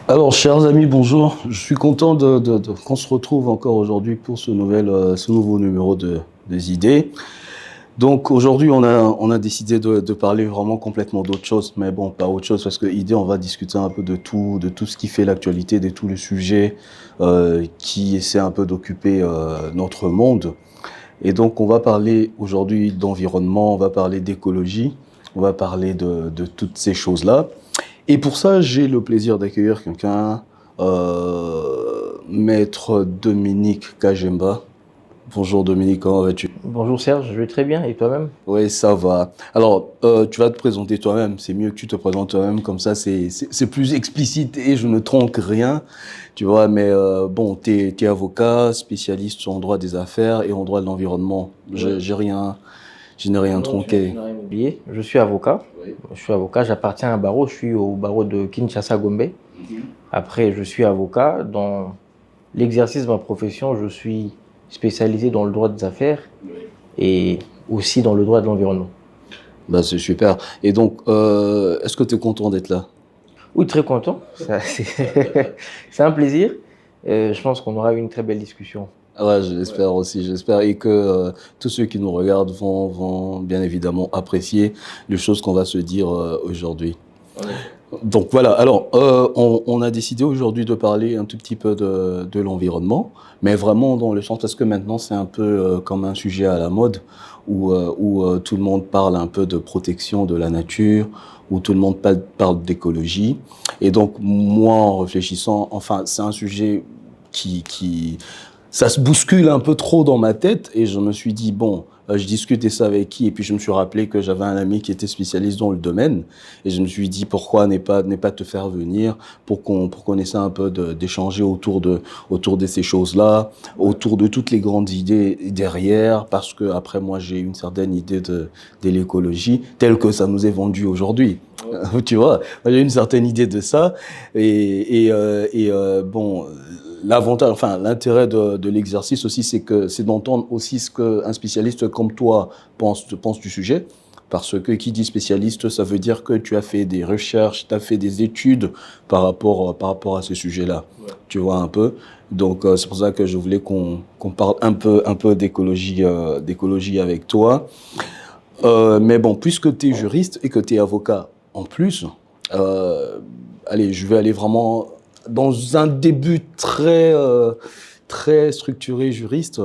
Alors, chers amis, bonjour. Je suis content qu'on se retrouve encore aujourd'hui pour ce nouveau numéro des idées. Donc, aujourd'hui, on a décidé de parler vraiment complètement d'autre chose, mais bon, pas autre chose, parce que idée, on va discuter un peu de tout ce qui fait l'actualité, de tous les sujets qui essaient un peu d'occuper notre monde. Et donc, on va parler aujourd'hui d'environnement, on va parler d'écologie, on va parler de toutes ces choses-là. Et pour ça, j'ai le plaisir d'accueillir quelqu'un, Maître Dominique Kajemba. Bonjour Dominique, comment vas-tu? Bonjour Serge, je vais très bien et toi-même? Oui, ça va. Alors, tu vas te présenter toi-même. C'est mieux que tu te présentes toi-même, comme ça c'est plus explicite et je ne tronque rien, tu vois. Mais bon, t'es avocat, spécialiste en droit des affaires et en droit de l'environnement. Oui. Je n'ai rien Non, tu tronqué. n'as rien oublié. Je suis avocat. Oui. Je suis avocat, j'appartiens à un barreau. Je suis au barreau de Kinshasa-Gombe. Après, je suis avocat. Dans l'exercice de ma profession, je suis spécialisé dans le droit des affaires et aussi dans le droit de l'environnement. Bah, c'est super. Et donc, est-ce que tu es content d'être là? Oui, très content. C'est un plaisir. Je pense qu'on aura une très belle discussion. Ouais, je l'espère aussi, j'espère. Et que tous ceux qui nous regardent vont bien évidemment apprécier les choses qu'on va se dire aujourd'hui. Donc voilà, alors on a décidé aujourd'hui de parler un tout petit peu de l'environnement, mais vraiment dans le sens, parce que maintenant c'est un peu comme un sujet à la mode, où tout le monde parle un peu de protection de la nature, où tout le monde parle d'écologie. Et donc moi, en réfléchissant, enfin c'est un sujet qui ça se bouscule un peu trop dans ma tête, et je me suis dit, bon, je discutais ça avec qui, et puis je me suis rappelé que j'avais un ami qui était spécialiste dans le domaine, et je me suis dit, pourquoi ne pas te faire venir pour qu'on essaie un peu d'échanger autour de ces choses-là, autour de toutes les grandes idées derrière, parce que après moi j'ai une certaine idée de l'écologie, telle que ça nous est vendu aujourd'hui. Tu vois, j'ai une certaine idée de ça, bon, l'avantage, enfin, l'intérêt de l'exercice aussi, c'est d'entendre aussi ce qu'un spécialiste comme toi pense du sujet. Parce que qui dit spécialiste, ça veut dire que tu as fait des recherches, tu as fait des études par rapport à ce sujet-là. Ouais. Tu vois un peu. Donc, c'est pour ça que je voulais qu'on parle un peu d'écologie avec toi. Mais bon, puisque tu es juriste et que tu es avocat en plus, euh, allez, je vais aller vraiment dans un début très structuré juriste.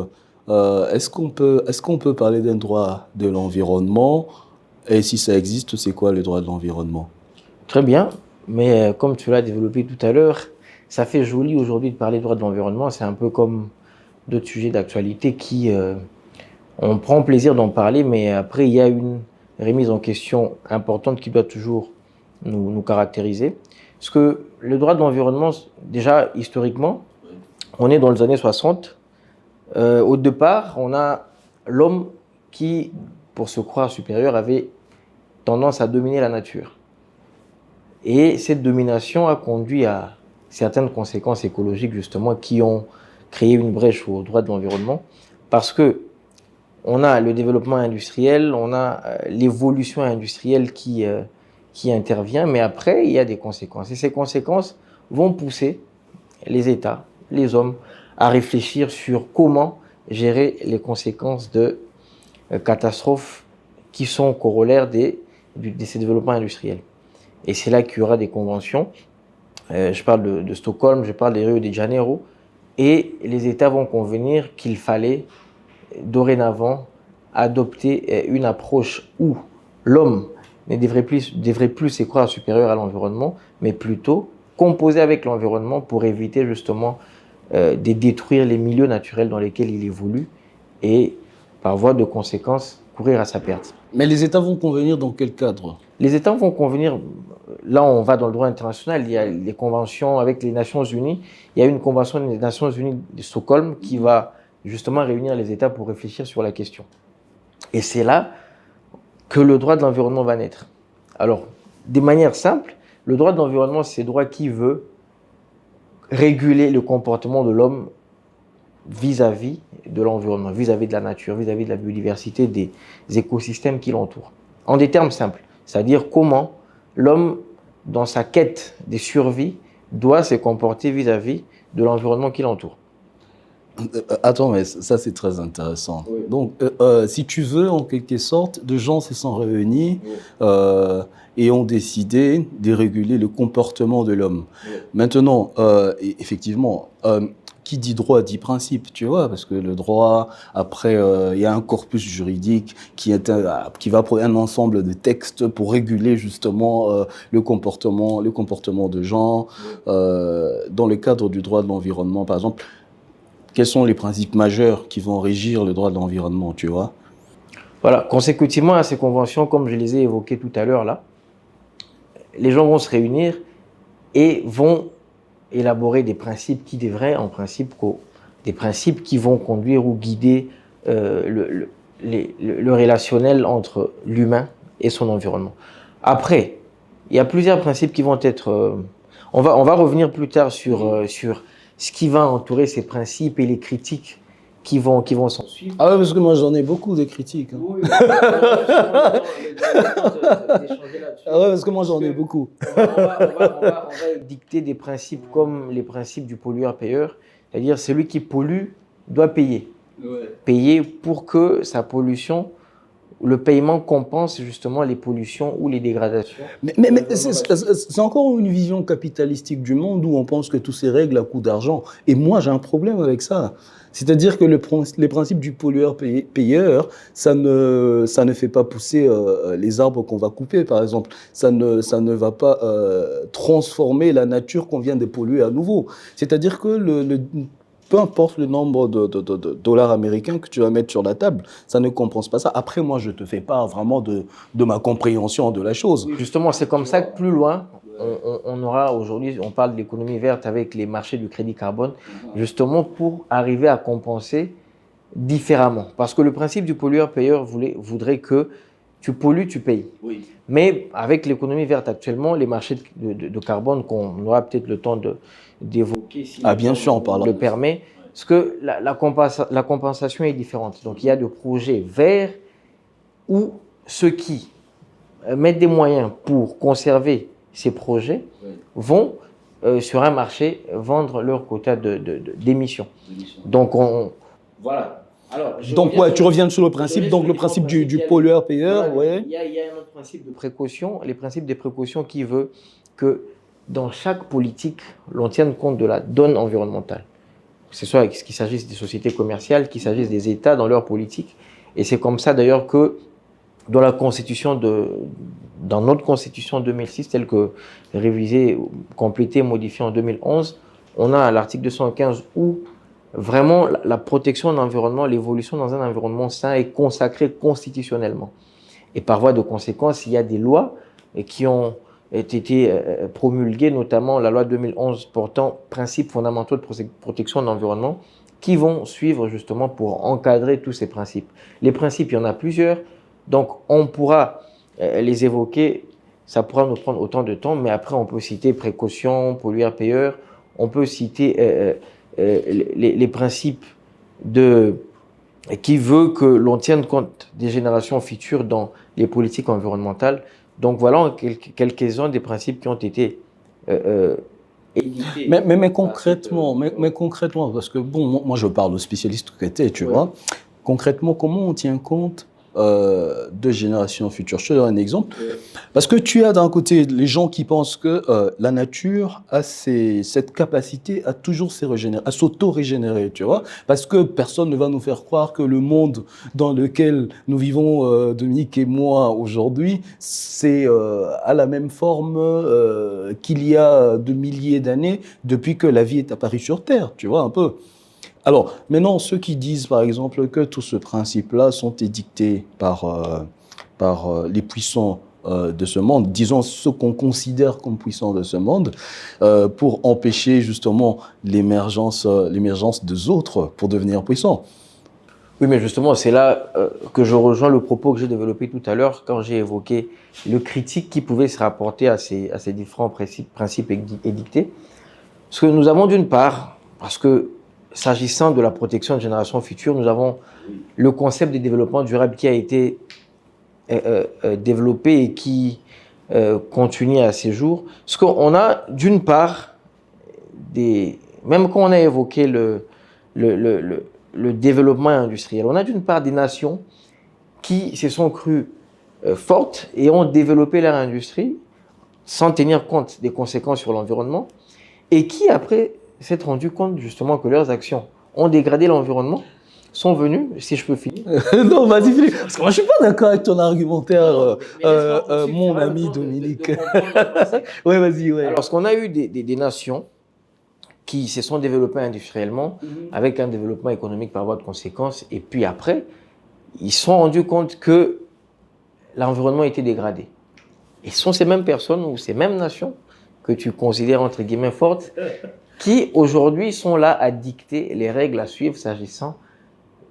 Est-ce qu'on peut parler d'un droit de l'environnement? Et si ça existe, c'est quoi le droit de l'environnement? Très bien, mais comme tu l'as développé tout à l'heure, ça fait joli aujourd'hui de parler de droit de l'environnement. C'est un peu comme d'autres sujets d'actualité on prend plaisir d'en parler, mais après, il y a une remise en question importante qui doit toujours nous caractériser. Parce que le droit de l'environnement, déjà historiquement, on est dans les années 60. Au départ, on a l'homme qui, pour se croire supérieur, avait tendance à dominer la nature. Et cette domination a conduit à certaines conséquences écologiques, justement, qui ont créé une brèche au droit de l'environnement. Parce que on a le développement industriel, on a l'évolution industrielle qui intervient, mais après, il y a des conséquences. Et ces conséquences vont pousser les États, les hommes, à réfléchir sur comment gérer les conséquences de catastrophes qui sont corollaires de ces développements industriels. Et c'est là qu'il y aura des conventions. Je parle de Stockholm, je parle de Rio de Janeiro. Et les États vont convenir qu'il fallait dorénavant adopter une approche où l'homme ne devrait plus se croire supérieur à l'environnement, mais plutôt composer avec l'environnement pour éviter justement de détruire les milieux naturels dans lesquels il évolue et par voie de conséquence courir à sa perte. Mais les États vont convenir dans quel cadre? Les États vont convenir, là on va dans le droit international, il y a les conventions avec les Nations Unies, il y a une convention des Nations Unies de Stockholm qui va justement réunir les États pour réfléchir sur la question. Et c'est là que le droit de l'environnement va naître. Alors, de manière simple, le droit de l'environnement, c'est le droit qui veut réguler le comportement de l'homme vis-à-vis de l'environnement, vis-à-vis de la nature, vis-à-vis de la biodiversité, des écosystèmes qui l'entourent. En des termes simples, c'est-à-dire comment l'homme, dans sa quête de survie, doit se comporter vis-à-vis de l'environnement qui l'entoure. Attends, mais ça c'est très intéressant. Oui. Donc, si tu veux, en quelque sorte, deux gens se sont réunis et ont décidé de réguler le comportement de l'homme. Oui. Maintenant, effectivement, qui dit droit dit principe, tu vois, parce que le droit, après, il y a un corpus juridique qui va pour un ensemble de textes pour réguler justement le comportement de gens. Dans le cadre du droit de l'environnement, par exemple, quels sont les principes majeurs qui vont régir le droit de l'environnement, tu vois? Voilà, consécutivement à ces conventions, comme je les ai évoquées tout à l'heure là, les gens vont se réunir et vont élaborer des principes qui devraient, en principe, des principes qui vont conduire ou guider le relationnel entre l'humain et son environnement. Après, il y a plusieurs principes qui vont être... on va revenir plus tard sur ce qui va entourer ces principes et les critiques qui vont s'en suivre. Ah ouais, parce que moi j'en ai beaucoup de critiques. Hein. Oui, ah ouais, parce que moi j'en ai beaucoup. On va dicter des principes comme les principes du pollueur-payeur, c'est-à-dire celui qui pollue doit payer. Ouais. Payer pour que sa pollution, le paiement compense justement les pollutions ou les dégradations. Mais c'est encore une vision capitalistique du monde où on pense que tout se règle à coup d'argent. Et moi j'ai un problème avec ça. C'est-à-dire que les principes du pollueur-payeur, ça ne fait pas pousser les arbres qu'on va couper, par exemple. Ça ne va pas transformer la nature qu'on vient de polluer à nouveau. C'est-à-dire que peu importe le nombre de dollars américains que tu vas mettre sur la table, ça ne compense pas ça. Après, moi, je te fais part vraiment de ma compréhension de la chose. Justement, c'est comme ça que plus loin, on aura aujourd'hui, on parle de l'économie verte avec les marchés du crédit carbone, justement pour arriver à compenser différemment. Parce que le principe du pollueur-payeur voudrait que tu pollues, tu payes. Oui. Mais avec l'économie verte actuellement, les marchés de carbone qu'on aura peut-être le temps d'évoquer, si bien sûr, on parle le permet, parce que la compensation est différente. Donc il y a des projets verts où ceux qui mettent des moyens pour conserver ces projets vont sur un marché vendre leur quota d'émissions. Donc voilà. Alors, tu reviens sur le principe, donc le principe du pollueur-payeur, ouais. Il y a un autre principe de précaution, les principes des précautions qui veut que dans chaque politique, l'on tienne compte de la donne environnementale. Que ce soit qu'il s'agisse des sociétés commerciales, qu'il s'agisse des États dans leur politique. Et c'est comme ça d'ailleurs que dans notre constitution 2006, telle que révisée, complétée, modifiée en 2011, on a l'article 215 où vraiment la protection de l'environnement, l'évolution dans un environnement sain est consacrée constitutionnellement. Et par voie de conséquence, il y a des lois qui ont été promulguées, notamment la loi 2011 portant principes fondamentaux de protection de l'environnement, qui vont suivre justement pour encadrer tous ces principes. Les principes, il y en a plusieurs. Donc, on pourra les évoquer, ça pourra nous prendre autant de temps, mais après, on peut citer précaution, pollueur-payeur, on peut citer les principes qui veut que l'on tienne compte des générations futures dans les politiques environnementales. Donc, voilà quelques-uns des principes qui ont été édités. Mais concrètement, parce que, bon, moi, je parle aux spécialistes que tu es, tu vois. Concrètement, comment on tient compte de générations futures? Je te donne un exemple. Parce que tu as d'un côté les gens qui pensent que la nature a cette capacité à toujours à s'auto-régénérer, tu vois. Parce que personne ne va nous faire croire que le monde dans lequel nous vivons, Dominique et moi, aujourd'hui, c'est à la même forme qu'il y a de milliers d'années depuis que la vie est apparue sur Terre, tu vois, un peu. Alors, maintenant, ceux qui disent, par exemple, que tout ce principe-là sont édictés par les puissants de ce monde, disons ceux qu'on considère comme puissants de ce monde, pour empêcher justement l'émergence des autres pour devenir puissants. Oui, mais justement, c'est là que je rejoins le propos que j'ai développé tout à l'heure quand j'ai évoqué le critique qui pouvait se rapporter à ces différents principes édictés. Parce que nous avons d'une part, parce que s'agissant de la protection de générations futures, nous avons le concept de développement durable qui a été développé et qui continue à ces jours. Parce qu'on a d'une part même quand on a évoqué le développement industriel, on a d'une part des nations qui se sont crues fortes et ont développé leur industrie sans tenir compte des conséquences sur l'environnement, et qui après s'être rendu compte justement que leurs actions ont dégradé l'environnement, sont venus, si je peux finir. Non, vas-y, Philippe. Parce que moi, je suis pas d'accord avec ton argumentaire, mon ami Dominique. Ouais, vas-y, ouais. Alors, parce qu'on a eu des nations qui se sont développées industriellement, avec un développement économique par voie de conséquence, et puis après, ils se sont rendus compte que l'environnement était dégradé. Et ce sont ces mêmes personnes ou ces mêmes nations que tu considères entre guillemets fortes, qui aujourd'hui sont là à dicter les règles à suivre s'agissant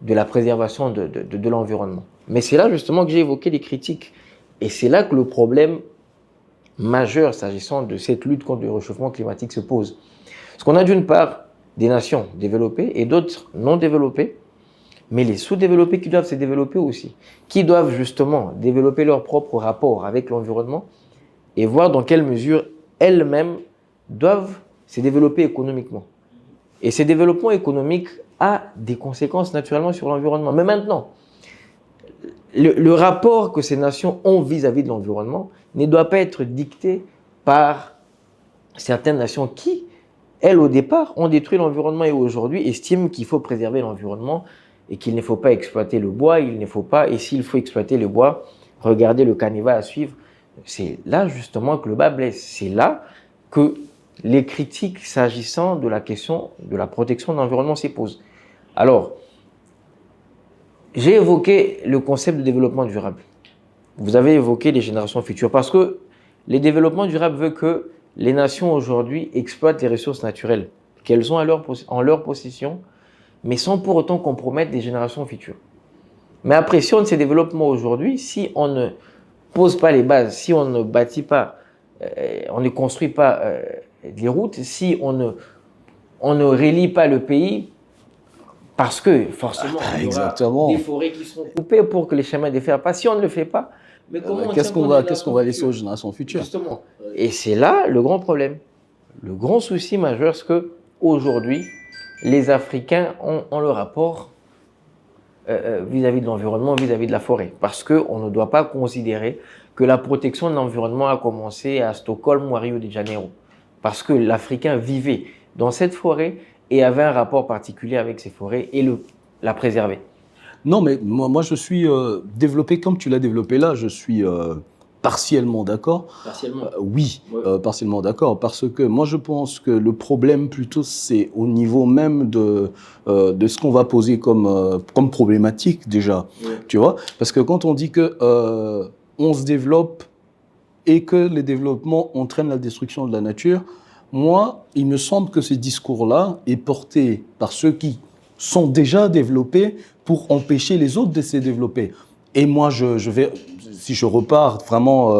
de la préservation de l'environnement. Mais c'est là justement que j'ai évoqué les critiques. Et c'est là que le problème majeur s'agissant de cette lutte contre le réchauffement climatique se pose. Parce qu'on a d'une part des nations développées et d'autres non développées, mais les sous-développés qui doivent se développer aussi, qui doivent justement développer leur propre rapport avec l'environnement et voir dans quelle mesure elles-mêmes doivent se développer économiquement. Et ce développement économique a des conséquences naturellement sur l'environnement. Mais maintenant, le rapport que ces nations ont vis-à-vis de l'environnement ne doit pas être dicté par certaines nations qui, elles, au départ, ont détruit l'environnement et aujourd'hui estiment qu'il faut préserver l'environnement et qu'il ne faut pas exploiter le bois, et s'il faut exploiter le bois, regardez le canevas à suivre. C'est là justement que le bas blesse. C'est là que les critiques s'agissant de la question de la protection de l'environnement s'y posent. Alors, j'ai évoqué le concept de développement durable. Vous avez évoqué les générations futures parce que le développement durable veut que les nations aujourd'hui exploitent les ressources naturelles qu'elles ont en leur possession, mais sans pour autant compromettre les générations futures. Mais après, si on ne se développe pas aujourd'hui, si on ne pose pas les bases, si on ne bâtit pas, on ne construit pas des routes, si on ne relie pas le pays, parce que forcément, il y aura des forêts qui seront coupées pour que les chemins de fer passent. Si on ne le fait pas, mais comment qu'est-ce qu'on va laisser aux générations futures? Justement. Et c'est là le grand problème. Le grand souci majeur, c'est qu'aujourd'hui, les Africains ont le rapport vis-à-vis de l'environnement, vis-à-vis de la forêt. Parce qu'on ne doit pas considérer que la protection de l'environnement a commencé à Stockholm ou à Rio de Janeiro. Parce que l'Africain vivait dans cette forêt et avait un rapport particulier avec ces forêts et la préservait. Non, mais moi je suis développé comme tu l'as développé là, je suis partiellement d'accord. Partiellement oui, ouais. Partiellement d'accord, parce que moi je pense que le problème plutôt c'est au niveau même de ce qu'on va poser comme problématique déjà, ouais. Tu vois, parce que quand on dit que on se développe et que les développements entraînent la destruction de la nature, moi, il me semble que ce discours-là est porté par ceux qui sont déjà développés pour empêcher les autres de se développer. Et moi, si je repars vraiment,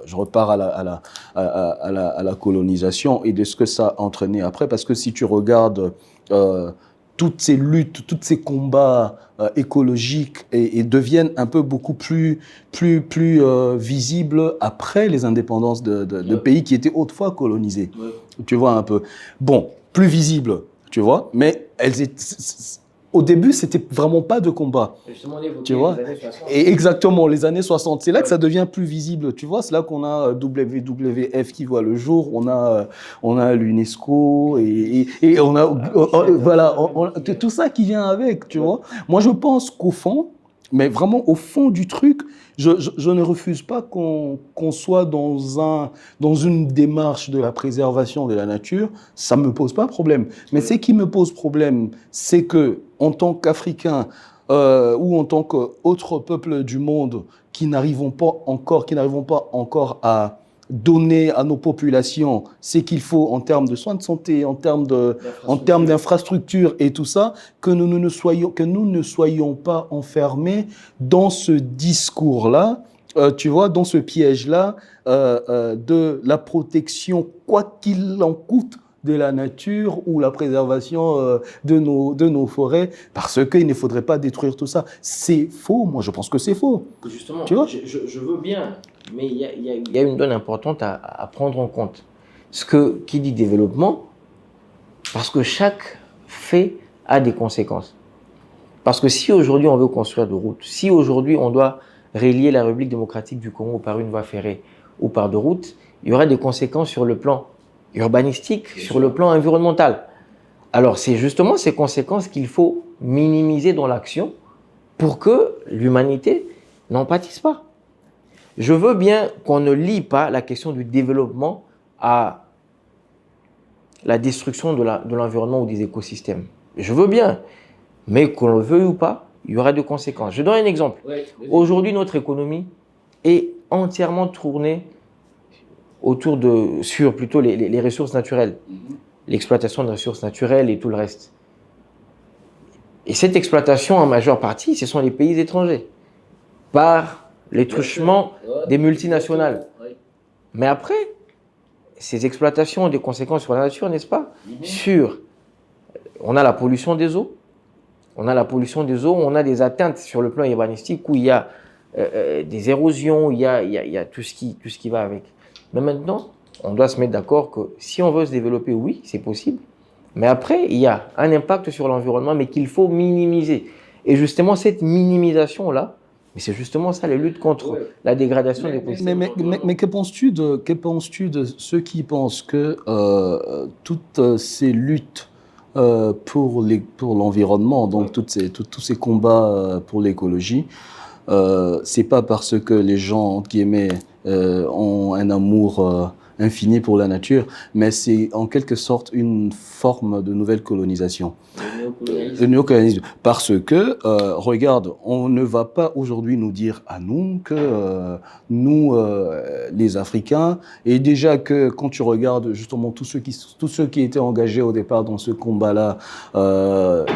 je repars à la colonisation et de ce que ça a entraîné après, parce que si tu regardes toutes ces luttes, tous ces combats écologiques et deviennent un peu beaucoup plus visibles après les indépendances de pays qui étaient autrefois colonisés. Ouais. Tu vois un peu. Bon, plus visibles, tu vois, mais au début, c'était vraiment pas de combat. Justement, tu vois, les années 60. Et exactement, les années 60. C'est là que ça devient plus visible. Tu vois, c'est là qu'on a WWF qui voit le jour, on a l'UNESCO et on a voilà, tout ça qui vient avec, tu vois. Moi, je pense qu'au fond, mais vraiment au fond du truc, je ne refuse pas qu'on soit dans une démarche de la préservation de la nature. Ça me pose pas problème. Mais ce qui me pose problème, c'est que en tant qu'Africain ou en tant qu'autre peuple du monde qui n'arrivons pas encore à donner à nos populations ce qu'il faut en termes de soins de santé, en termes d'infrastructures et tout ça, que nous ne soyons pas enfermés dans ce discours-là, tu vois, dans ce piège-là de la protection, quoi qu'il en coûte, de la nature ou la préservation de nos forêts, parce qu'il ne faudrait pas détruire tout ça. C'est faux, moi je pense que c'est faux. Justement, tu vois, je veux bien, mais il y a une donne importante à prendre en compte. Qui dit développement, Parce que chaque fait a des conséquences. Parce que si aujourd'hui on veut construire des routes, si aujourd'hui on doit relier la République démocratique du Congo par une voie ferrée ou par des routes, il y aura des conséquences sur le plan urbanistique, sur le plan environnemental. Alors c'est justement ces conséquences qu'il faut minimiser dans l'action pour que l'humanité n'en pâtisse pas. Je veux bien qu'on ne lie pas la question du développement à la destruction de l'environnement ou des écosystèmes. Je veux bien, mais qu'on le veuille ou pas, il y aura des conséquences. Je donne un exemple. Aujourd'hui, notre économie est entièrement tournée sur plutôt les ressources naturelles, l'exploitation des ressources naturelles et tout le reste. Et cette exploitation, en majeure partie, ce sont les pays étrangers, par les truchements des multinationales. Mais après, ces exploitations ont des conséquences sur la nature, n'est-ce pas? On a la pollution des eaux. On a des atteintes sur le plan urbanistique où il y a des érosions, il y a tout ce qui va avec. Mais maintenant, on doit se mettre d'accord que si on veut se développer, oui, c'est possible. Mais après, il y a un impact sur l'environnement, mais qu'il faut minimiser. Et justement, cette minimisation-là, mais c'est justement ça, les luttes contre la dégradation des écosystèmes. Mais que penses-tu de ceux qui pensent que toutes ces luttes pour l'environnement, donc tous ces combats pour l'écologie, c'est pas parce que les gens, entre guillemets, ont un amour infini pour la nature, mais c'est en quelque sorte une forme de nouvelle colonisation. Le néocolonialisme. Parce que, regarde, on ne va pas aujourd'hui nous dire à nous que nous, les Africains, et déjà que quand tu regardes justement tous ceux qui étaient engagés au départ dans ce combat-là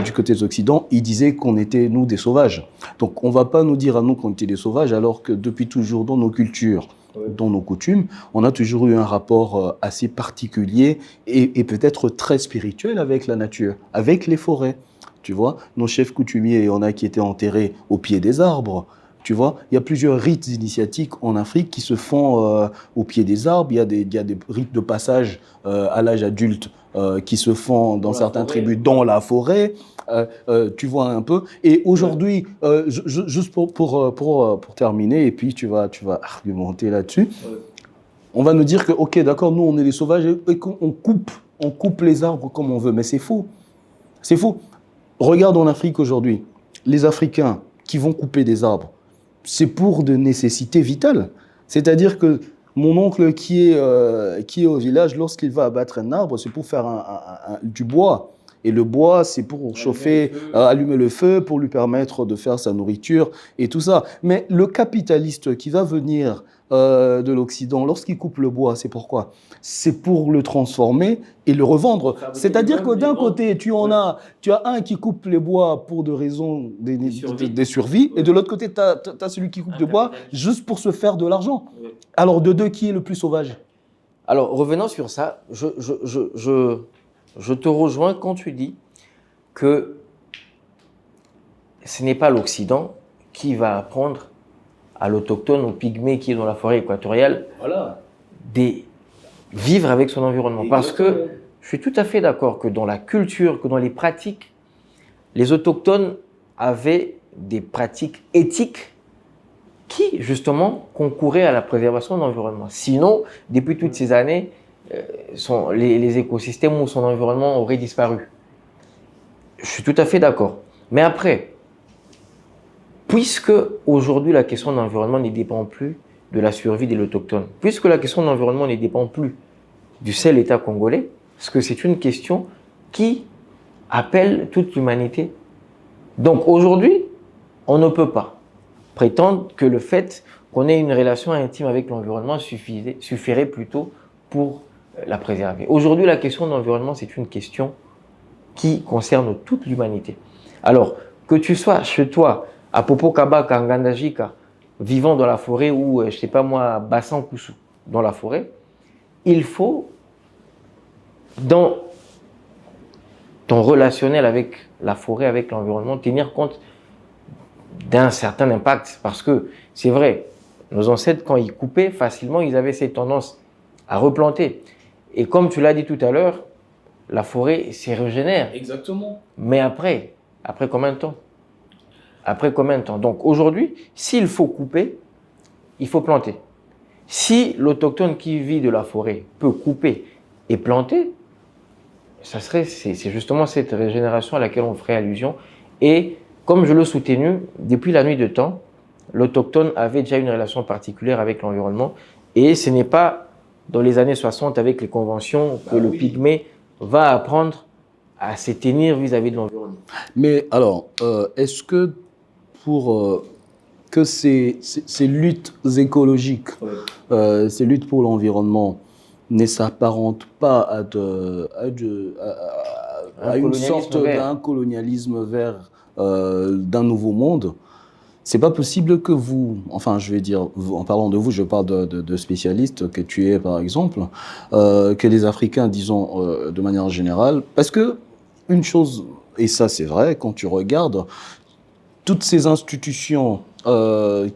du côté des Occidents, ils disaient qu'on était, nous, des sauvages. Donc on ne va pas nous dire à nous qu'on était des sauvages, alors que depuis toujours dans nos cultures, dans nos coutumes, on a toujours eu un rapport assez particulier et peut-être très spirituel avec la nature, avec les forêts. Tu vois, nos chefs coutumiers, il y en a qui étaient enterrés au pied des arbres. Tu vois, il y a plusieurs rites initiatiques en Afrique qui se font au pied des arbres. Il y a des rites de passage à l'âge adulte qui se font dans certaines tribus dans la forêt. Tu vois un peu. Et aujourd'hui, juste pour terminer, et puis tu vas argumenter là-dessus, on va nous dire que, ok, d'accord, nous on est les sauvages et qu'on coupe les arbres comme on veut. Mais c'est faux. C'est faux. Regarde en Afrique aujourd'hui, les Africains qui vont couper des arbres, c'est pour de nécessités vitales. C'est-à-dire que mon oncle qui est au village, lorsqu'il va abattre un arbre, c'est pour faire du bois. Et le bois, c'est pour chauffer, allumer le feu, pour lui permettre de faire sa nourriture et tout ça. Mais le capitaliste qui va venir de l'Occident, lorsqu'il coupe le bois, c'est pourquoi? C'est pour le transformer et le revendre. C'est-à-dire que d'un côté, tu as un qui coupe les bois pour des raisons des survies, et de l'autre côté, tu as celui qui coupe le bois juste pour se faire de l'argent. Alors, de deux, qui est le plus sauvage? Alors, revenons sur ça, je te rejoins quand tu dis que ce n'est pas l'Occident qui va apprendre à l'autochtone, au pygmée qui est dans la forêt équatoriale, de vivre avec son environnement. Parce que je suis tout à fait d'accord que dans la culture, que dans les pratiques, les autochtones avaient des pratiques éthiques qui, justement, concouraient à la préservation de l'environnement. Sinon, depuis toutes ces années, les écosystèmes ou son environnement auraient disparu. Je suis tout à fait d'accord. Mais après, puisque aujourd'hui la question de l'environnement ne dépend plus de la survie de l'autochtone, puisque la question de l'environnement ne dépend plus du seul État congolais, parce que c'est une question qui appelle toute l'humanité. Donc aujourd'hui, on ne peut pas prétendre que le fait qu'on ait une relation intime avec l'environnement suffirait plutôt pour la préserver. Aujourd'hui, la question de l'environnement, c'est une question qui concerne toute l'humanité. Alors, que tu sois chez toi, à Popokabaka, à Ngandajika, vivant dans la forêt ou, je ne sais pas moi, à Bassan-Koussou, dans la forêt, il faut, dans ton relationnel avec la forêt, avec l'environnement, tenir compte d'un certain impact. Parce que c'est vrai, nos ancêtres, quand ils coupaient facilement, ils avaient cette tendance à replanter. Et comme tu l'as dit tout à l'heure, la forêt se régénère. Exactement. Mais après combien de temps? Après combien de temps? Donc aujourd'hui, s'il faut couper, il faut planter. Si l'autochtone qui vit de la forêt peut couper et planter, c'est justement cette régénération à laquelle on ferait allusion. Et comme je l'ai soutenu, depuis la nuit de temps, l'autochtone avait déjà une relation particulière avec l'environnement. Et ce n'est pas dans les années 60 avec les conventions que le pygmée va apprendre à se tenir vis-à-vis de l'environnement. Mais alors, est-ce que pour que ces luttes écologiques, ces luttes pour l'environnement ne s'apparentent pas à une sorte d'un colonialisme vert d'un nouveau monde, c'est pas possible que vous, enfin je vais dire, en parlant de vous, je parle de spécialistes que tu es par exemple, que les Africains, disons de manière générale, parce que une chose, et ça c'est vrai, quand tu regardes toutes ces institutions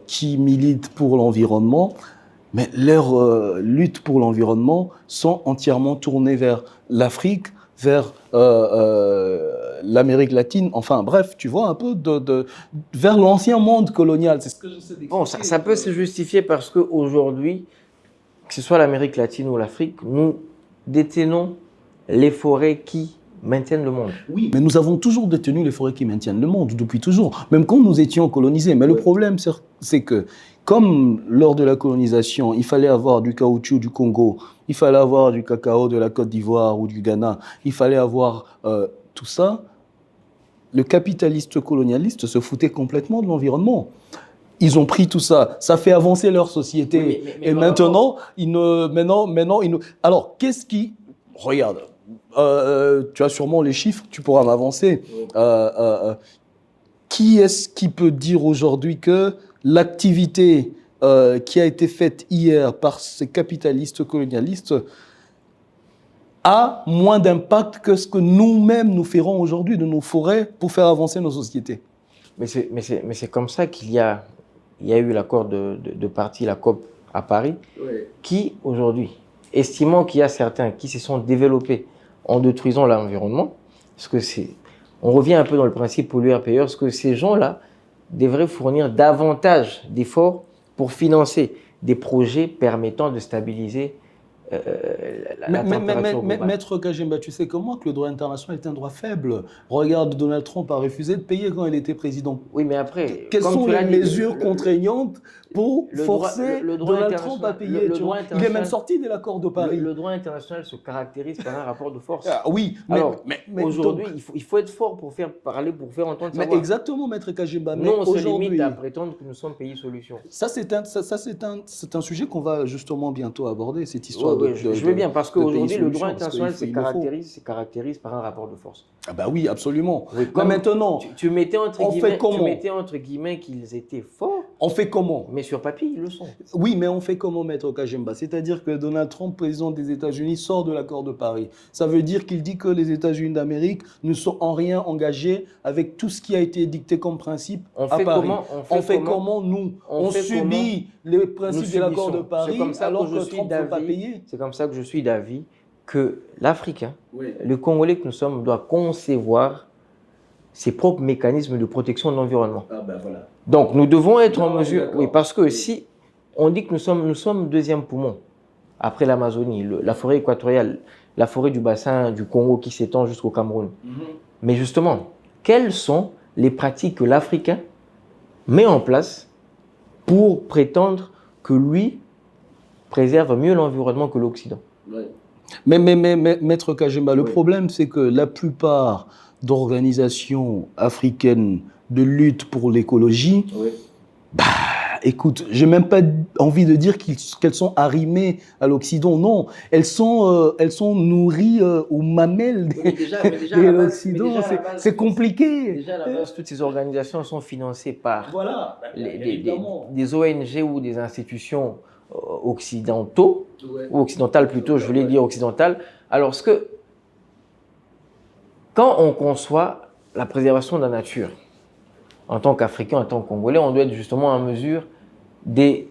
qui militent pour l'environnement, mais leurs luttes pour l'environnement sont entièrement tournées vers l'Afrique, vers l'Amérique latine, enfin bref, tu vois, un peu vers l'ancien monde colonial. C'est ce que j'essaie d'expliquer. Bon, ça peut se justifier parce qu'aujourd'hui, que ce soit l'Amérique latine ou l'Afrique, nous détenons les forêts qui maintiennent le monde. Oui, mais nous avons toujours détenu les forêts qui maintiennent le monde, depuis toujours, même quand nous étions colonisés. Mais le problème, c'est que, comme lors de la colonisation, il fallait avoir du caoutchouc du Congo, il fallait avoir du cacao de la Côte d'Ivoire ou du Ghana, il fallait avoir tout ça, le capitaliste colonialiste se foutait complètement de l'environnement. Ils ont pris tout ça, ça fait avancer leur société. Oui, mais maintenant, alors, qu'est-ce qui... Regarde, tu as sûrement les chiffres, tu pourras m'avancer. Qui est-ce qui peut dire aujourd'hui que l'activité qui a été faite hier par ces capitalistes colonialistes a moins d'impact que ce que nous-mêmes nous ferons aujourd'hui de nos forêts pour faire avancer nos sociétés? Mais c'est comme ça qu'il y a eu l'accord de Paris, la COP à Paris, qui aujourd'hui, estimant qu'il y a certains qui se sont développés en détruisant l'environnement, parce que on revient un peu dans le principe pollueur-payeur, parce que ces gens-là devraient fournir davantage d'efforts pour financer des projets permettant de stabiliser la température globale. Maître Kajemba, tu sais comment que le droit international est un droit faible? Regarde, Donald Trump a refusé de payer quand il était président. Oui, mais après... Quelles sont les mesures contraignantes pour forcer Donald Trump à payer? Il est même sorti de l'accord de Paris. Le droit international se caractérise par un rapport de force. Ah, oui, mais aujourd'hui, il faut être fort pour faire parler, pour faire entendre sa voix. Exactement, Maître Kajemba. Non, on se limite à prétendre que nous sommes pays solution. Ça, c'est un sujet qu'on va justement bientôt aborder, cette histoire. Je veux bien, parce qu'aujourd'hui, le droit international se caractérise par un rapport de force. Ah bah oui, absolument. Oui, mais maintenant, tu mettais entre guillemets qu'ils étaient forts. On fait comment? Mais sur papier, ils le sont. Oui, mais on fait comment, Maître Kajemba? C'est-à-dire que Donald Trump, président des États-Unis, sort de l'accord de Paris. Ça veut dire qu'il dit que les États-Unis d'Amérique ne sont en rien engagés avec tout ce qui a été dicté comme principe à Paris. On fait comment, nous? On subit les principes de l'accord de Paris alors que Trump ne veut pas payer. C'est comme ça que je suis d'avis que l'Africain, le Congolais que nous sommes, doit concevoir ses propres mécanismes de protection de l'environnement. Ah ben voilà. Donc nous devons être en mesure, oui, parce que si on dit que nous sommes deuxième poumon après l'Amazonie, la forêt équatoriale, la forêt du bassin du Congo qui s'étend jusqu'au Cameroun. Mais justement, quelles sont les pratiques que l'Africain met en place pour prétendre que lui préserve mieux l'environnement que l'Occident? Mais Maître Kajemba, le problème, c'est que la plupart d'organisations africaines de lutte pour l'écologie, écoute, j'ai même pas envie de dire qu'elles sont arrimées à l'Occident. Non, elles sont nourries aux mamelles de l'Occident. C'est compliqué. Déjà, à la base, toutes ces organisations sont financées par des ONG ou des institutions occidentaux, ou occidentales plutôt, je voulais dire occidentales. Alors, quand on conçoit la préservation de la nature, en tant qu'Africain, en tant que Congolais, on doit être justement en mesure de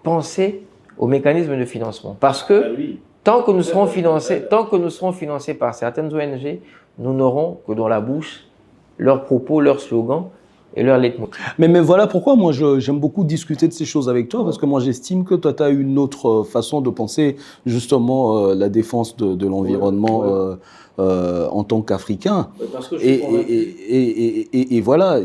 penser aux mécanismes de financement. Parce que Tant que nous serons financés par certaines ONG, nous n'aurons que dans la bouche leurs propos, leurs slogans et leurs leitmotiv. Mais voilà pourquoi moi j'aime beaucoup discuter de ces choses avec toi, parce que moi j'estime que toi tu as une autre façon de penser justement la défense de l'environnement en tant qu'Africain. Parce que je suis convaincu. Et voilà,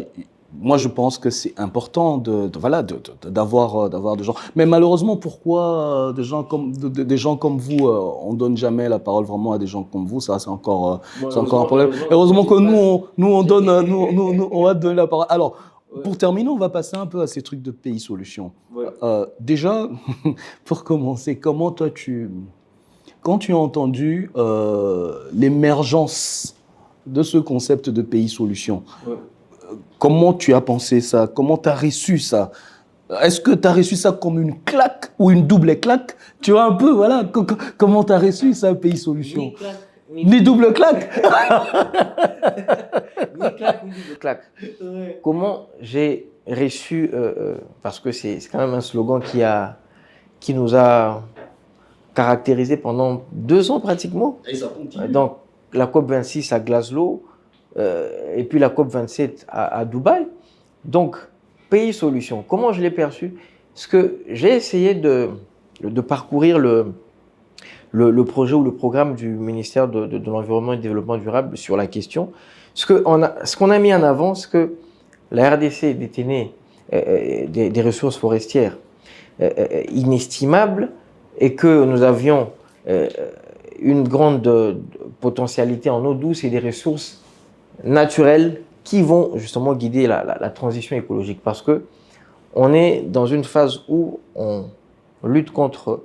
moi je pense que c'est important d'avoir des gens. Mais malheureusement, pourquoi des gens comme vous, on donne jamais la parole vraiment à des gens comme vous, ça c'est encore un problème. Heureusement que on va donner la parole. Alors, pour terminer, on va passer un peu à ces trucs de pays solutions. Ouais. Déjà, pour commencer, quand tu as entendu l'émergence de ce concept de pays solutions, comment tu as pensé ça? Comment tu as reçu ça? Est-ce que tu as reçu ça comme une claque ou une double claque? Tu vois un peu, voilà, comment tu as reçu ça, pays solutions? Ni claque, ni double claque. Ni claque, ni double claque. Ouais. Comment j'ai reçu, parce que c'est quand même un slogan qui nous a caractérisé pendant 2 ans pratiquement. Et ça continue. Donc, la COP26 à Glasgow, et puis la COP27 à Dubaï. Donc, pays solution. Comment je l'ai perçu? Parce que j'ai essayé de parcourir le projet ou le programme du ministère de l'Environnement et du Développement durable sur la question. Ce qu'on a mis en avant, c'est que la RDC détenait des ressources forestières inestimables et que nous avions une grande potentialité en eau douce et des ressources naturelles qui vont justement guider la transition écologique, parce que on est dans une phase où on lutte contre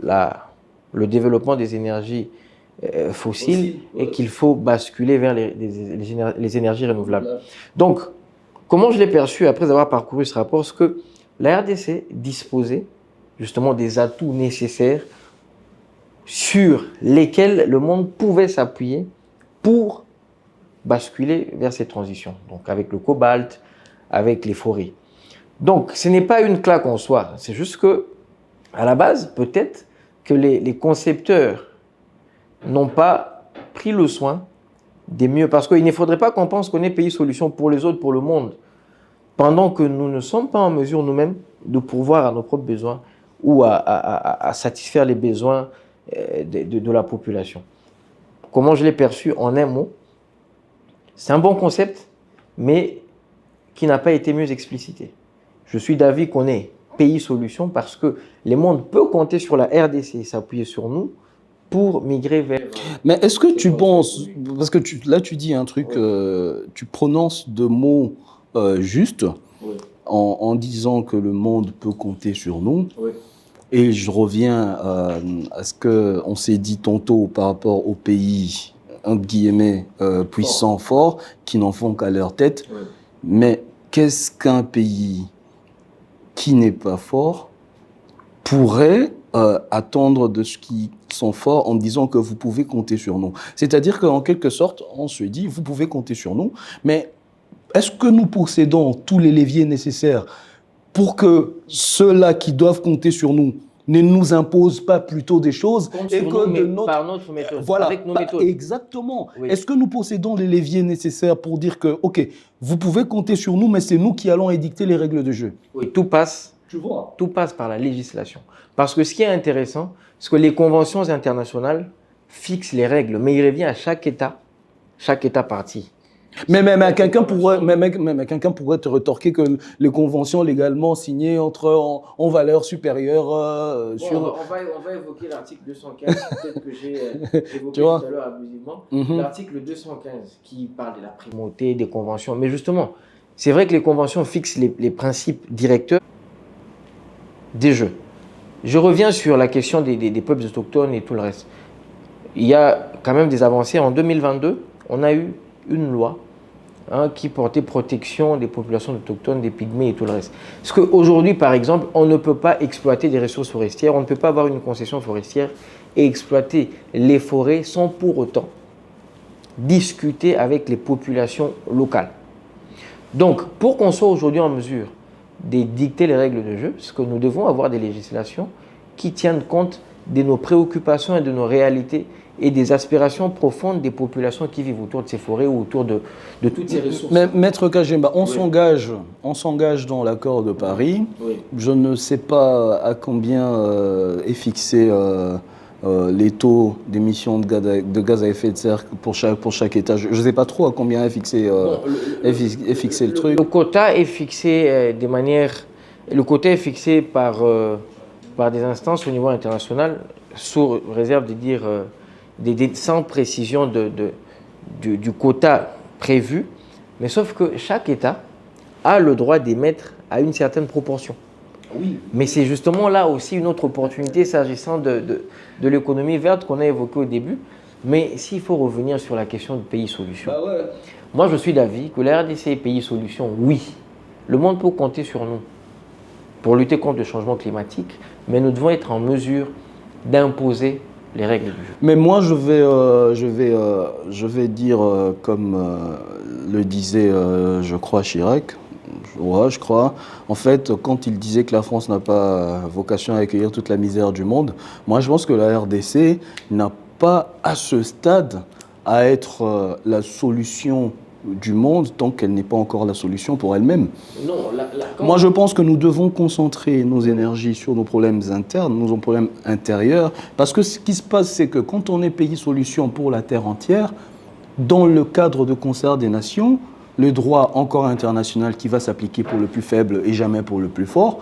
le développement des énergies fossiles et qu'il faut basculer vers les énergies renouvelables. Donc, comment je l'ai perçu après avoir parcouru ce rapport, c'est que la RDC disposait justement des atouts nécessaires sur lesquels le monde pouvait s'appuyer pour basculer vers ces transitions. Donc avec le cobalt, avec les forêts. Donc ce n'est pas une claque en soi, c'est juste que à la base, peut-être que les concepteurs n'ont pas pris le soin des mieux, parce qu'il ne faudrait pas qu'on pense qu'on est pays solution pour les autres, pour le monde, pendant que nous ne sommes pas en mesure nous-mêmes de pourvoir à nos propres besoins ou à satisfaire les besoins de la population. Comment je l'ai perçu en un mot? C'est un bon concept, mais qui n'a pas été mieux explicité. Je suis d'avis qu'on est pays solution parce que le monde peut compter sur la RDC et s'appuyer sur nous pour migrer vers... Mais est-ce que tu penses, parce que là tu dis un truc, tu prononces de mots justes en disant que le monde peut compter sur nous. Et je reviens à ce qu'on s'est dit tantôt par rapport aux pays, entre guillemets, puissants, forts, qui n'en font qu'à leur tête. Mais qu'est-ce qu'un pays qui n'est pas fort pourrait attendre de ceux qui sont forts en disant que vous pouvez compter sur nous? C'est-à-dire qu'en quelque sorte, on se dit, vous pouvez compter sur nous, mais est-ce que nous possédons tous les leviers nécessaires pour que ceux-là qui doivent compter sur nous ne nous imposent pas plutôt des choses par notre méthode, voilà, avec nos méthodes. Exactement. Oui. Est-ce que nous possédons les leviers nécessaires pour dire que, OK, vous pouvez compter sur nous, mais c'est nous qui allons édicter les règles de jeu? Oui, tout passe par la législation. Parce que ce qui est intéressant, c'est que les conventions internationales fixent les règles, mais il revient à chaque État partie. Mais quelqu'un pourrait te retorquer que les conventions légalement signées en valeur supérieure sur... On va évoquer l'article 215, peut-être que j'ai évoqué tout à l'heure abusivement. L'article 215 qui parle de la primauté des conventions. Mais justement, c'est vrai que les conventions fixent les principes directeurs des jeux. Je reviens sur la question des peuples autochtones et tout le reste. Il y a quand même des avancées. En 2022, on a eu une loi qui portait protection des populations autochtones, des pygmées et tout le reste. Parce qu'aujourd'hui, par exemple, on ne peut pas exploiter des ressources forestières, on ne peut pas avoir une concession forestière et exploiter les forêts sans pour autant discuter avec les populations locales. Donc, pour qu'on soit aujourd'hui en mesure de dicter les règles de jeu, c'est que nous devons avoir des législations qui tiennent compte de nos préoccupations et de nos réalités et des aspirations profondes des populations qui vivent autour de ces forêts ou autour de toutes ces ressources. Mais, Maître Kajemba, on s'engage dans l'accord de Paris. Oui. Je ne sais pas à combien est fixé les taux d'émissions de gaz à effet de serre pour chaque État. Je ne sais pas trop à combien est fixé, est fixé le truc. Le quota est fixé le quota est fixé par des instances au niveau international, sous réserve de dire sans précision du quota prévu, mais sauf que chaque État a le droit d'émettre à une certaine proportion. Oui. Mais c'est justement là aussi une autre opportunité s'agissant de l'économie verte qu'on a évoquée au début. Mais s'il faut revenir sur la question de pays solution, moi je suis d'avis que la RDC est pays solution, oui. Le monde peut compter sur nous pour lutter contre le changement climatique, mais nous devons être en mesure d'imposer les règles du jeu. Mais moi, je vais dire, comme le disait, je crois, Chirac, je crois, en fait, quand il disait que la France n'a pas vocation à accueillir toute la misère du monde, moi, je pense que la RDC n'a pas, à ce stade, à être la solution du monde tant qu'elle n'est pas encore la solution pour elle-même. Non, moi, je pense que nous devons concentrer nos énergies sur nos problèmes internes, nos problèmes intérieurs, parce que ce qui se passe, c'est que quand on est pays solution pour la Terre entière, dans le cadre de concert des nations, le droit encore international qui va s'appliquer pour le plus faible et jamais pour le plus fort,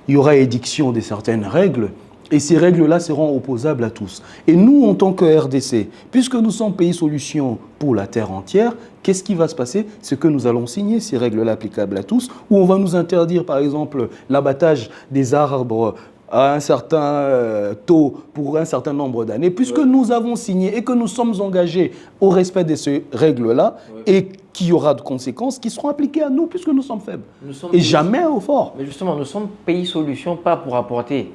il y aura édiction de certaines règles, et ces règles-là seront opposables à tous. Et nous, en tant que RDC, puisque nous sommes pays solution pour la Terre entière, qu'est-ce qui va se passer? C'est que nous allons signer ces règles-là applicables à tous, où on va nous interdire, par exemple, l'abattage des arbres à un certain taux pour un certain nombre d'années, puisque nous avons signé et que nous sommes engagés au respect de ces règles-là, et qu'il y aura de conséquences qui seront appliquées à nous, puisque nous sommes faibles. Et jamais au fort. Mais justement, nous sommes pays solution, pas pour apporter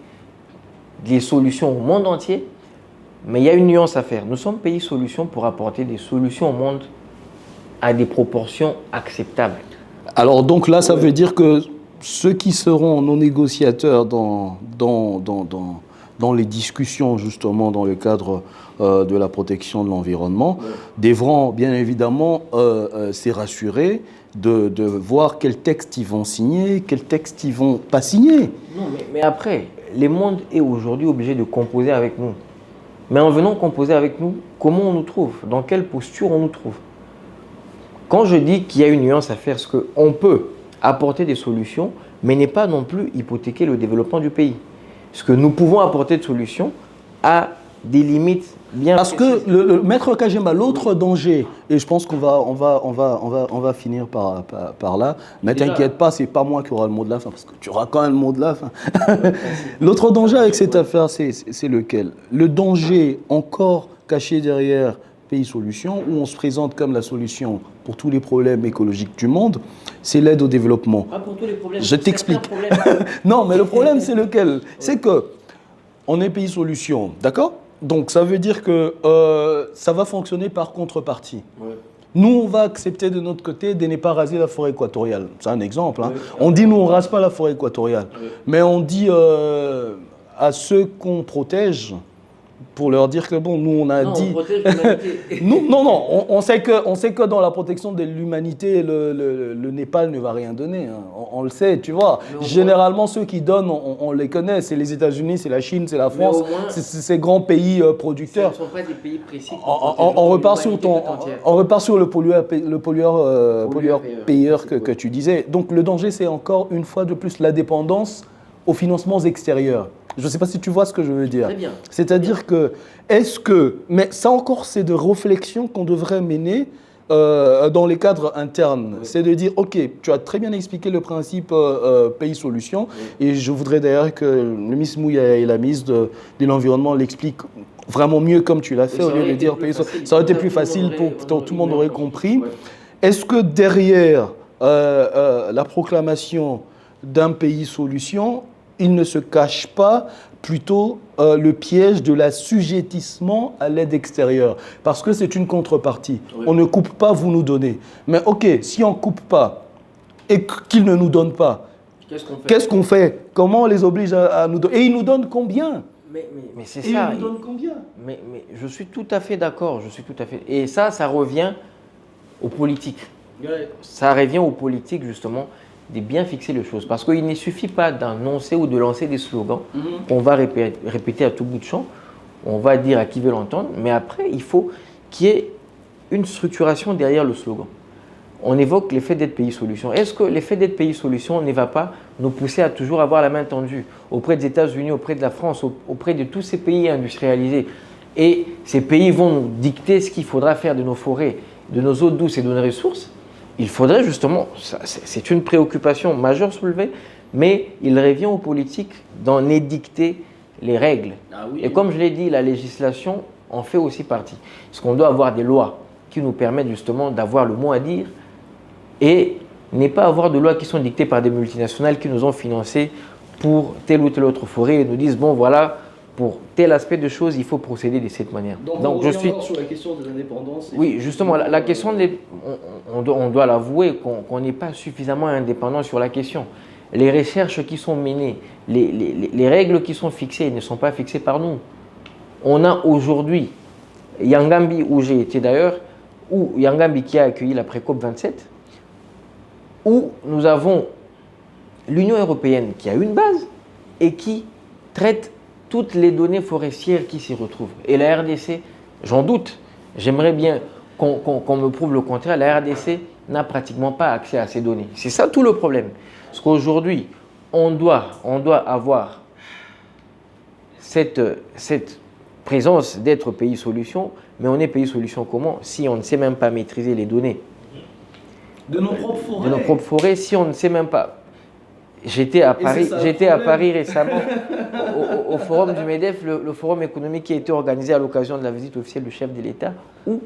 des solutions au monde entier, mais il y a une nuance à faire. Nous sommes pays solution pour apporter des solutions au monde à des proportions acceptables. Alors donc là, ça veut dire que ceux qui seront nos négociateurs dans les discussions, justement, dans le cadre de la protection de l'environnement, devront bien évidemment s'y rassurer de voir quel texte ils vont signer, quel texte ils vont pas signer. Non, mais après, le monde est aujourd'hui obligé de composer avec nous. Mais en venant composer avec nous, comment on nous trouve? Dans quelle posture on nous trouve? Quand je dis qu'il y a une nuance à faire, c'est qu'on peut apporter des solutions, mais n'est pas non plus hypothéquer le développement du pays. Parce que nous pouvons apporter des solutions à des limites bien Parce précises. que le Maître Kajemba, l'autre danger, et je pense qu'on va finir par là, mais t'inquiète pas, c'est pas moi qui aura le mot de la fin, parce que tu auras quand même le mot de la fin. L'autre danger avec cette affaire, c'est lequel? Le danger encore caché derrière Pays Solutions, où on se présente comme la solution pour tous les problèmes écologiques du monde, c'est l'aide au développement. Pas pour tous les problèmes. Je t'explique. Non, mais le problème, c'est lequel? C'est que on est Pays Solutions, d'accord? Donc, ça veut dire que ça va fonctionner par contrepartie. Ouais. Nous, on va accepter de notre côté de ne pas raser la forêt équatoriale. C'est un exemple. Hein. On dit, nous, on ne rase pas la forêt équatoriale. Mais on dit à ceux qu'on protège, pour leur dire que, bon, nous, on a dit... On protège l'humanité. Non, on sait que dans la protection de l'humanité, le Népal ne va rien donner. Hein. On le sait, tu vois. Généralement, ceux qui donnent, on les connaît. C'est les États-Unis, c'est la Chine, c'est la France. C'est ces grands pays producteurs. Ce ne sont pas des pays précis. On repart sur le pollueur-payeur que tu disais. Donc, le danger, c'est encore une fois de plus la dépendance aux financements extérieurs. Je ne sais pas si tu vois ce que je veux dire. Très bien. C'est-à-dire que, mais ça encore, c'est de réflexion qu'on devrait mener dans les cadres internes. Oui. C'est de dire, OK, tu as très bien expliqué le principe pays solution, et je voudrais d'ailleurs que le ministre Mouya et la ministre de l'Environnement l'expliquent vraiment mieux comme tu l'as fait, au lieu de dire pays solution. Ça aurait été plus facile pour tout le monde aurait compris. Ouais. Est-ce que derrière la proclamation d'un pays solution, il ne se cache pas plutôt le piège de l'assujettissement à l'aide extérieure? Parce que c'est une contrepartie. Oui. On ne coupe pas, vous nous donnez. Mais OK, si on ne coupe pas et qu'ils ne nous donnent pas, qu'est-ce qu'on fait? Comment on les oblige à nous donner? Et ils nous donnent combien? Mais c'est Et ça. il nous donne combien? Mais je suis tout à fait d'accord. Et ça revient aux politiques. Ouais. Ça revient aux politiques, justement, de bien fixer les choses. Parce qu'il ne suffit pas d'annoncer ou de lancer des slogans qu'on va répéter à tout bout de champ. On va dire à qui veut l'entendre. Mais après, il faut qu'il y ait une structuration derrière le slogan. On évoque l'effet d'être pays solution. Est-ce que l'effet d'être pays solution ne va pas nous pousser à toujours avoir la main tendue auprès des États-Unis, auprès de la France, auprès de tous ces pays industrialisés? Et ces pays vont nous dicter ce qu'il faudra faire de nos forêts, de nos eaux douces et de nos ressources. Il faudrait justement, c'est une préoccupation majeure soulevée, mais il revient aux politiques d'en édicter les règles. Et comme je l'ai dit, la législation en fait aussi partie. Parce qu'on doit avoir des lois qui nous permettent justement d'avoir le mot à dire et ne pas avoir de lois qui sont dictées par des multinationales qui nous ont financés pour telle ou telle autre forêt et nous disent, bon voilà, pour tel aspect de choses, il faut procéder de cette manière. Donc je suis sur la question de l'indépendance. Oui, justement, la question, on doit l'avouer, qu'on n'est pas suffisamment indépendant sur la question. Les recherches qui sont menées, les règles qui sont fixées ne sont pas fixées par nous. On a aujourd'hui, Yangambi, où j'ai été d'ailleurs, où Yangambi qui a accueilli la pré-COP 27, où nous avons l'Union européenne qui a une base et qui traite toutes les données forestières qui s'y retrouvent. Et la RDC, j'en doute, j'aimerais bien qu'on me prouve le contraire, la RDC n'a pratiquement pas accès à ces données. C'est ça tout le problème. Parce qu'aujourd'hui, on doit avoir cette présence d'être pays solution, mais on est pays solution comment? Si on ne sait même pas maîtriser les données de nos propres forêts. De nos propres forêts, si on ne sait même pas. J'étais à Paris récemment au forum du MEDEF, le forum économique qui a été organisé à l'occasion de la visite officielle du chef de l'État, où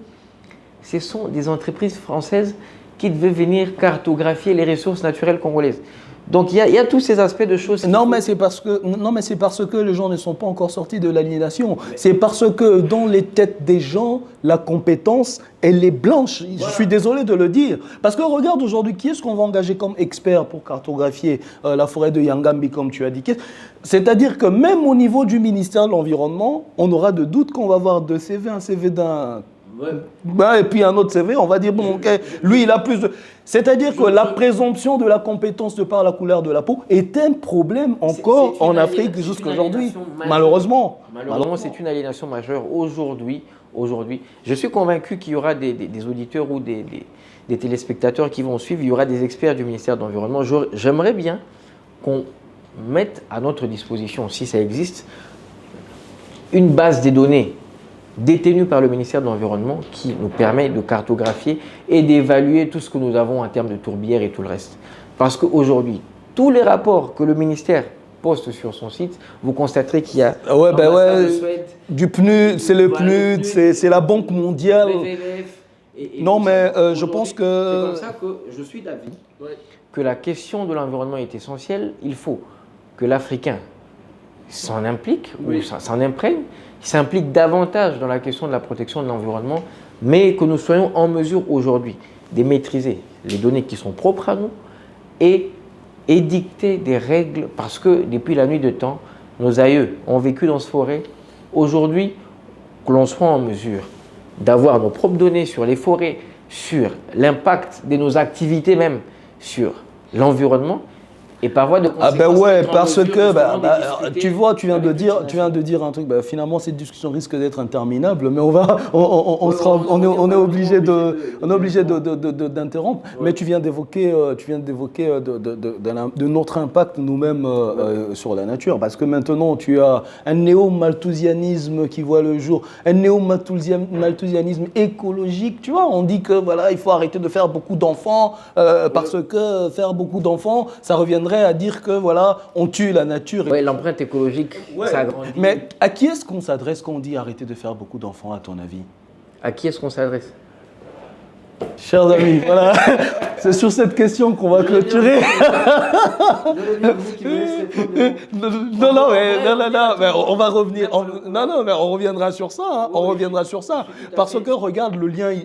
ce sont des entreprises françaises qui devaient venir cartographier les ressources naturelles congolaises. Donc il y a tous ces aspects de choses. Non, mais c'est parce que les gens ne sont pas encore sortis de l'aliénation. C'est parce que dans les têtes des gens, la compétence, elle est blanche. Voilà. Je suis désolé de le dire. Parce que regarde aujourd'hui, qui est-ce qu'on va engager comme expert pour cartographier la forêt de Yangambi, comme tu as dit? C'est-à-dire que même au niveau du ministère de l'Environnement, on aura de doutes qu'on va avoir deux CV, un CV d'un... Ouais. Et puis un autre CV, on va dire, bon, ok, lui, il a plus de... C'est-à-dire que la présomption de la compétence de par la couleur de la peau est un problème encore en Afrique jusqu'aujourd'hui. Malheureusement. Malheureusement, c'est une aliénation majeure aujourd'hui. Je suis convaincu qu'il y aura des auditeurs ou des téléspectateurs qui vont suivre. Il y aura des experts du ministère de l'Environnement. J'aimerais bien qu'on mette à notre disposition, si ça existe, une base des données détenue par le ministère de l'Environnement qui nous permet de cartographier et d'évaluer tout ce que nous avons en termes de tourbières et tout le reste. Parce qu'aujourd'hui, tous les rapports que le ministère poste sur son site, vous constaterez qu'il y a du PNUD, c'est le PNUD, c'est la Banque mondiale. Non, mais je pense que... C'est comme ça que je suis d'avis que la question de l'environnement est essentielle. Il faut que l'Africain s'en implique, ou s'en imprègne, s'implique davantage dans la question de la protection de l'environnement, mais que nous soyons en mesure aujourd'hui de maîtriser les données qui sont propres à nous et édicter des règles, parce que depuis la nuit de temps, nos aïeux ont vécu dans ce forêt. Aujourd'hui, que l'on soit en mesure d'avoir nos propres données sur les forêts, sur l'impact de nos activités même, sur l'environnement, et par voie de conséquence, ah ben ouais, parce que tu vois, tu viens de dire un truc. Finalement, cette discussion risque d'être interminable, mais on est obligé d'interrompre. Mais tu viens d'évoquer de notre impact nous-mêmes sur la nature, parce que maintenant tu as un néo-malthusianisme qui voit le jour, un néo-malthusianisme écologique. Tu vois, on dit que voilà, il faut arrêter de faire beaucoup d'enfants parce que faire beaucoup d'enfants, ça reviendrait à dire que voilà, on tue la nature. Oui, l'empreinte écologique, ça grandit. Mais à qui est-ce qu'on s'adresse quand on dit arrêter de faire beaucoup d'enfants, à ton avis? À qui est-ce qu'on s'adresse? Chers amis, voilà, c'est sur cette question qu'on va clôturer. Non, mais on va revenir. Non, mais on reviendra sur ça. Hein, on reviendra sur ça. Parce que regarde,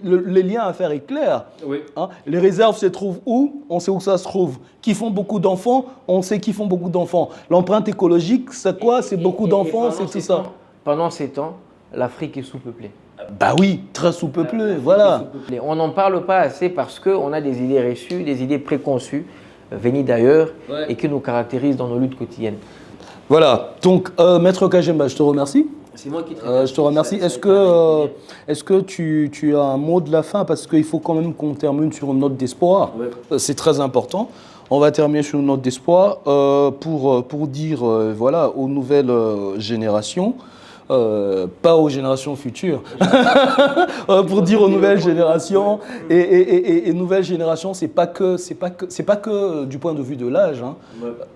les liens à faire est clair. Oui. Hein, les réserves se trouvent où? On sait où ça se trouve. Qui font beaucoup d'enfants? On sait qui font beaucoup d'enfants. L'empreinte écologique, c'est quoi? C'est beaucoup d'enfants, c'est tout ça. Pendant ces temps, l'Afrique est sous-peuplée. Bah oui, très sous-peuplé, voilà. On n'en parle pas assez parce qu'on a des idées reçues, des idées préconçues, venues d'ailleurs, et qui nous caractérisent dans nos luttes quotidiennes. Voilà, donc Maître Kajemba, je te remercie. C'est moi qui te Je te remercie. Est-ce que tu as un mot de la fin? Parce qu'il faut quand même qu'on termine sur une note d'espoir. Ouais. C'est très important. On va terminer sur une note d'espoir pour dire voilà, aux nouvelles générations, pas aux générations futures, pour dire aux nouvelles générations. Et nouvelles générations, c'est pas que du point de vue de l'âge. Hein.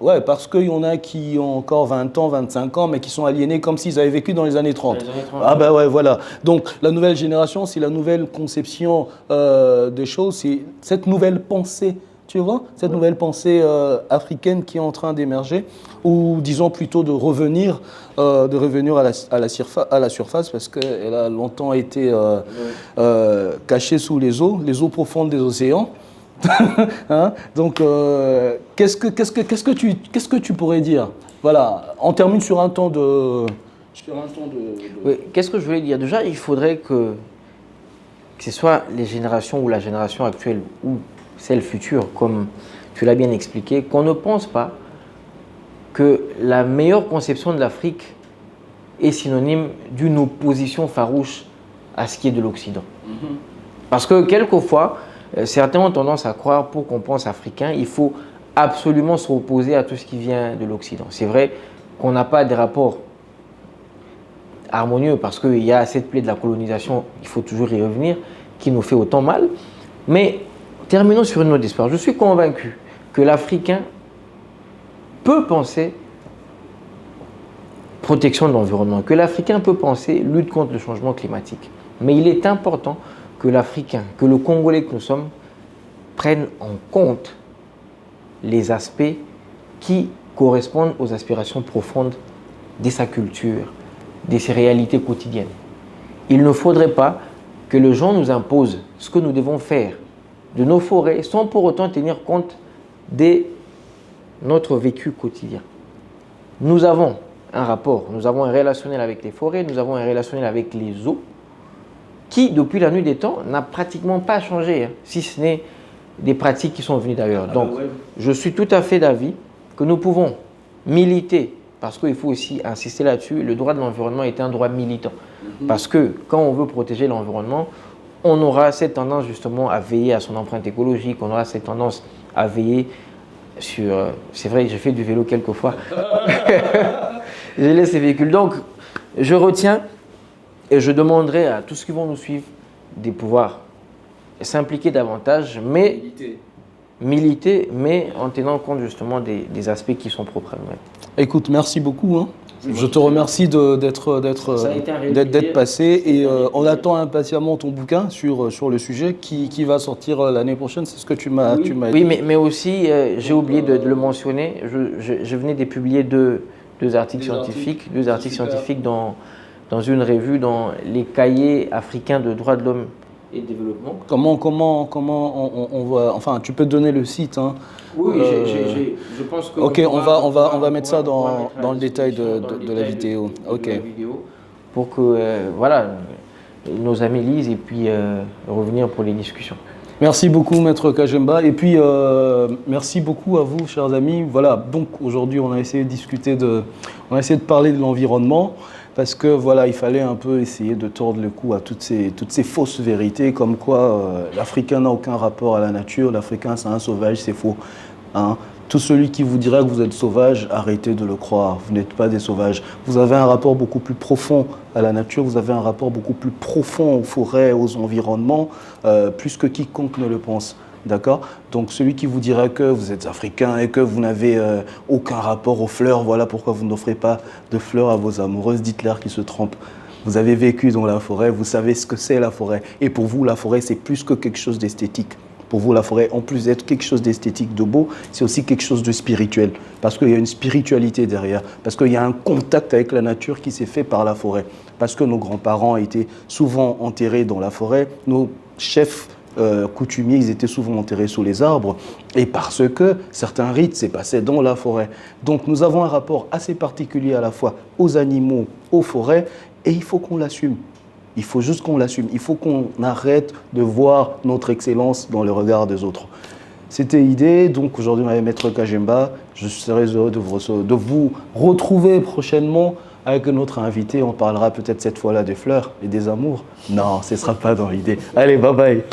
Ouais, parce qu'il y en a qui ont encore 20 ans, 25 ans, mais qui sont aliénés comme s'ils avaient vécu dans les années 30. Ah ben ouais, voilà. Donc la nouvelle génération, c'est la nouvelle conception des choses, c'est cette nouvelle pensée. Tu vois, cette nouvelle pensée africaine qui est en train d'émerger, ou disons plutôt de revenir à la surface, parce qu'elle a longtemps été cachée sous les eaux profondes des océans. Hein? Donc, qu'est-ce que tu pourrais dire? Voilà, on termine sur un temps de... Oui, qu'est-ce que je voulais dire? Déjà, il faudrait que ce soit les générations ou la génération actuelle ou celle future, comme tu l'as bien expliqué, qu'on ne pense pas que la meilleure conception de l'Afrique est synonyme d'une opposition farouche à ce qui est de l'Occident. Parce que quelquefois, certains ont tendance à croire, pour qu'on pense africain, il faut absolument s'opposer à tout ce qui vient de l'Occident. C'est vrai qu'on n'a pas des rapports harmonieux parce qu'il y a cette plaie de la colonisation, il faut toujours y revenir, qui nous fait autant mal. Mais terminons sur une note d'espoir. Je suis convaincu que l'Africain peut penser protection de l'environnement, que l'Africain peut penser lutte contre le changement climatique. Mais il est important que l'Africain, que le Congolais que nous sommes, prenne en compte les aspects qui correspondent aux aspirations profondes de sa culture, de ses réalités quotidiennes. Il ne faudrait pas que les gens nous imposent ce que nous devons faire de nos forêts sans pour autant tenir compte de notre vécu quotidien. Nous avons un rapport, nous avons un relationnel avec les forêts, nous avons un relationnel avec les eaux qui, depuis la nuit des temps, n'a pratiquement pas changé, hein, si ce n'est des pratiques qui sont venues d'ailleurs. Donc, je suis tout à fait d'avis que nous pouvons militer, parce qu'il faut aussi insister là-dessus, le droit de l'environnement est un droit militant. Parce que quand on veut protéger l'environnement, on aura cette tendance justement à veiller à son empreinte écologique, on aura cette tendance à veiller sur... c'est vrai, j'ai fait du vélo quelques fois. Je laisse ces véhicules. Donc, je retiens et je demanderai à tous ceux qui vont nous suivre de pouvoir s'impliquer davantage, mais militer, mais en tenant compte justement des aspects qui sont propres à nous. Écoute, merci beaucoup. Hein. Je te remercie d'être passé et on attend impatiemment ton bouquin sur le sujet qui va sortir l'année prochaine. C'est ce que tu m'as dit. Oui, mais aussi, j'ai oublié de le mentionner, je venais de publier deux articles scientifiques dans une revue dans les cahiers africains de droits de l'homme et de développement. Comment on va... Enfin, tu peux donner le site. Hein. Oui, je pense que... Ok, on va mettre ça dans le détail de la vidéo. Ok. Pour que, voilà, nos amis lisent et puis revenir pour les discussions. Merci beaucoup, Maître Kajemba. Et puis, merci beaucoup à vous, chers amis. Voilà, donc aujourd'hui, on a essayé de discuter on a essayé de parler de l'environnement. Parce que voilà, il fallait un peu essayer de tordre le cou à toutes ces fausses vérités, comme quoi l'Africain n'a aucun rapport à la nature, l'Africain c'est un sauvage, c'est faux. Hein. Tout celui qui vous dira que vous êtes sauvage, arrêtez de le croire, vous n'êtes pas des sauvages. Vous avez un rapport beaucoup plus profond à la nature, vous avez un rapport beaucoup plus profond aux forêts, aux environnements, plus que quiconque ne le pense. D'accord? Donc celui qui vous dira que vous êtes africain et que vous n'avez aucun rapport aux fleurs, voilà pourquoi vous n'offrez pas de fleurs à vos amoureuses, dites-leur qu'ils se trompent. Vous avez vécu dans la forêt, vous savez ce que c'est la forêt. Et pour vous, la forêt, c'est plus que quelque chose d'esthétique. Pour vous, la forêt, en plus d'être quelque chose d'esthétique, de beau, c'est aussi quelque chose de spirituel. Parce qu'il y a une spiritualité derrière. Parce qu'il y a un contact avec la nature qui s'est fait par la forêt. Parce que nos grands-parents étaient souvent enterrés dans la forêt. Nos chefs coutumiers, ils étaient souvent enterrés sous les arbres. Et parce que certains rites s'est passé dans la forêt. Donc nous avons un rapport assez particulier à la fois aux animaux, aux forêts. Et il faut qu'on l'assume. Il faut juste qu'on l'assume. Il faut qu'on arrête de voir notre excellence dans le regard des autres. C'était l'idée. Donc aujourd'hui, Maître Kajemba, je serai heureux de vous retrouver prochainement avec notre invité. On parlera peut-être cette fois-là des fleurs et des amours. Non, ce ne sera pas dans l'idée. Allez, bye bye.